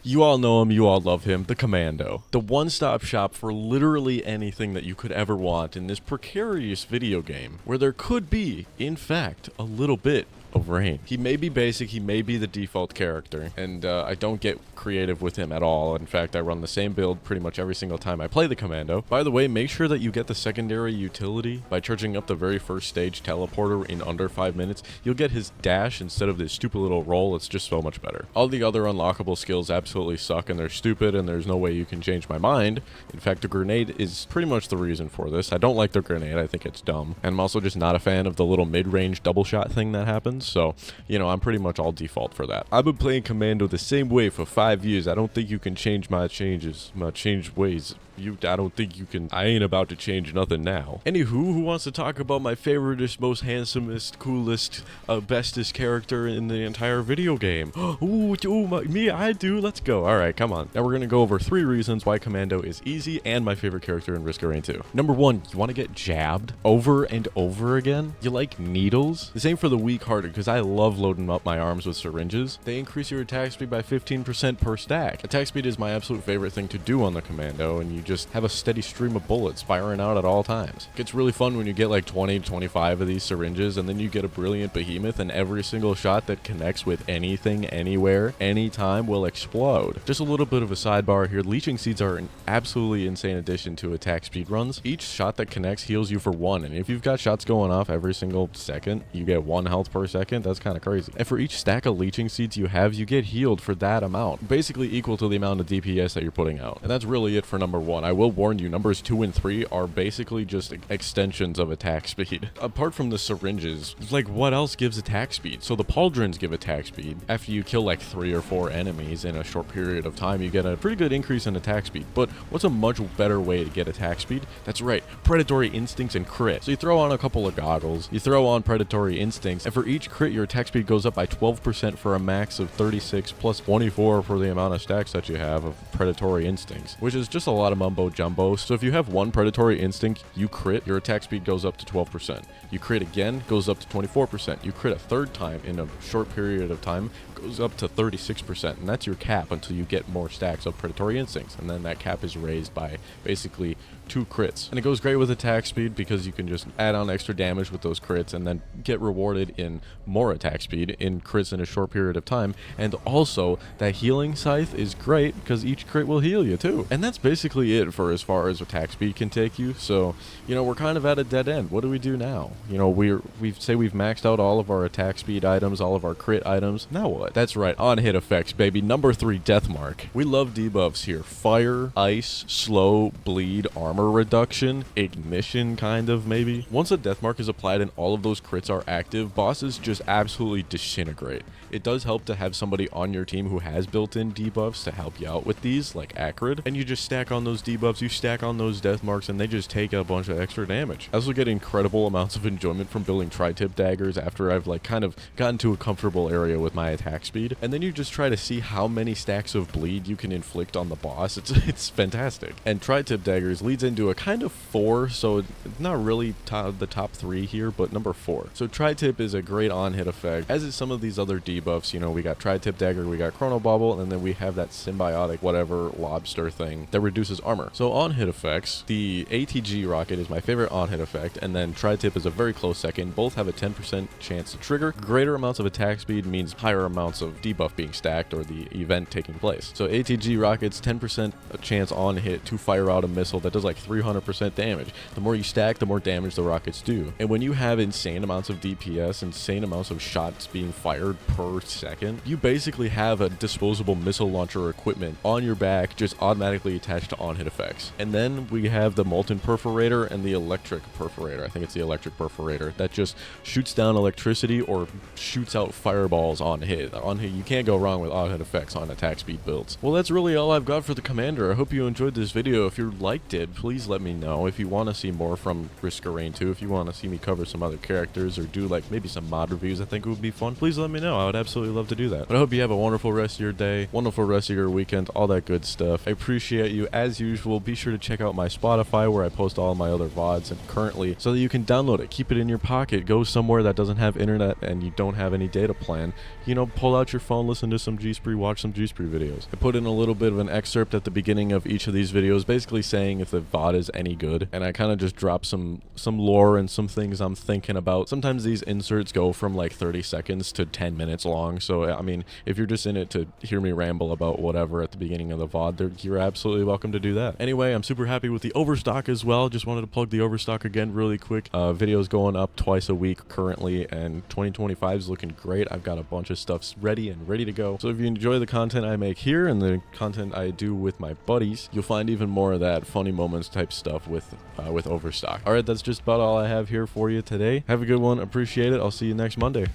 You all know him, you all love him, the Commando. The one-stop shop for literally anything that you could ever want in this precarious video game, where there could be, in fact, a little bit of rain. He may be basic, he may be the default character, and I don't get creative with him at all. In fact, I run the same build pretty much every single time I play the Commando. By the way, make sure that you get the secondary utility by charging up the very first stage teleporter in under 5 minutes. You'll get his dash instead of this stupid little roll. It's just so much better. All the other unlockable skills absolutely suck and they're stupid and there's no way you can change my mind. In fact, the grenade is pretty much the reason for this. I don't like the grenade, I think it's dumb. And I'm also just not a fan of the little mid-range double shot thing that happens. So, you know, I'm pretty much all default for that. I've been playing Commando the same way for 5 years. I don't think you can change my changed ways. I don't think you can. I ain't about to change nothing now. Anywho, who wants to talk about my favoriteest, most handsomest, coolest, bestest character in the entire video game? Me, I do. Let's go. All right, come on. Now we're gonna go over 3 reasons why Commando is easy and my favorite character in Risk of Rain 2. Number 1, you want to get jabbed over and over again? You like needles? The same for the weak-hearted, because I love loading up my arms with syringes. They increase your attack speed by 15% per stack. Attack speed is my absolute favorite thing to do on the Commando, and you just have a steady stream of bullets firing out at all times. It gets really fun when you get like 20 to 25 of these syringes and then you get a brilliant behemoth and every single shot that connects with anything, anywhere, anytime will explode. Just a little bit of a sidebar here, leeching seeds are an absolutely insane addition to attack speed runs. Each shot that connects heals you for 1, and if you've got shots going off every single second, you get 1 health per second. That's kind of crazy. And for each stack of leeching seeds you have, you get healed for that amount, basically equal to the amount of DPS that you're putting out. And that's really it for number 1. I will warn you, numbers 2 and 3 are basically just extensions of attack speed. Apart from the syringes, like what else gives attack speed? So the pauldrons give attack speed. After you kill like 3 or 4 enemies in a short period of time, you get a pretty good increase in attack speed. But what's a much better way to get attack speed? That's right, predatory instincts and crit. So you throw on a couple of goggles, you throw on predatory instincts, and for each crit your attack speed goes up by 12% for a max of 36 plus 24 for the amount of stacks that you have of predatory instincts, which is just a lot of mumbo jumbo. So if you have 1 predatory instinct, you crit, your attack speed goes up to 12%. You crit again, goes up to 24%. You crit a 3rd time in a short period of time, goes up to 36%, and that's your cap until you get more stacks of predatory instincts, and then that cap is raised by basically 2 crits. And it goes great with attack speed because you can just add on extra damage with those crits and then get rewarded in more attack speed in crits in a short period of time. And also that healing scythe is great because each crit will heal you too. And that's basically it for as far as attack speed can take you. So, you know, we're kind of at a dead end. What do we do now? You know, we say we've maxed out all of our attack speed items, all of our crit items. Now what? That's right, on hit effects, baby. Number 3, death mark. We love debuffs here. Fire, ice, slow, bleed, armor reduction, ignition kind of maybe. Once a death mark is applied and all of those crits are active, bosses just absolutely disintegrate. It does help to have somebody on your team who has built-in debuffs to help you out with these, like Acrid, and you just stack on those debuffs, you stack on those death marks, and they just take a bunch of extra damage. I also get incredible amounts of enjoyment from building tri-tip daggers after I've like kind of gotten to a comfortable area with my attack speed, and then you just try to see how many stacks of bleed you can inflict on the boss. It's fantastic. And tri-tip daggers leads into a kind of 4, so it's not really the top 3 here, but number 4. So tri-tip is a great on-hit effect, as is some of these other debuffs. You know, we got tri-tip dagger, we got chrono bobble, and then we have that symbiotic whatever lobster thing that reduces armor. So on-hit effects, the ATG rocket is my favorite on-hit effect, and then tri-tip is a very close second. Both have a 10% chance to trigger. Greater amounts of attack speed means higher amounts of debuff being stacked or the event taking place. So ATG rockets, 10% chance on hit to fire out a missile that does like 300% damage. The more you stack, the more damage the rockets do. And when you have insane amounts of DPS, insane amounts of shots being fired per second, you basically have a disposable missile launcher equipment on your back just automatically attached to on-hit effects. And then we have the molten perforator and the electric perforator. I think it's the electric perforator that just shoots down electricity or shoots out fireballs on hit. On hit, you can't go wrong with on-hit effects on attack speed builds. Well, that's really all I've got for the Commander. I hope you enjoyed this video. If you liked it, please let me know. If you want to see more from Risk of Rain 2, if you want to see me cover some other characters or do like maybe some mod reviews I think it would be fun, please let me know. I would would absolutely love to do that. But I hope you have a wonderful rest of your day, wonderful rest of your weekend, all that good stuff. I appreciate you as usual. Be sure to check out my Spotify where I post all my other VODs and currently so that you can download it, keep it in your pocket, go somewhere that doesn't have internet and you don't have any data plan. You know, pull out your phone, listen to some G-Spree, watch some G-Spree videos. I put in a little bit of an excerpt at the beginning of each of these videos, basically saying if the VOD is any good, and I kind of just drop some lore and some things I'm thinking about. Sometimes these inserts go from like 30 seconds to 10 minutes long, so I mean, if you're just in it to hear me ramble about whatever at the beginning of the VOD, you're absolutely welcome to do that. Anyway, I'm super happy with the Overstock as well. Just wanted to plug the Overstock again really quick. Videos going up twice a week currently, and 2025 is looking great. I've got a bunch of stuff ready to go. So if you enjoy the content I make here and the content I do with my buddies, you'll find even more of that funny moments type stuff with Overstock. All right, that's just about all I have here for you today. Have a good one. Appreciate it. I'll see you next Monday.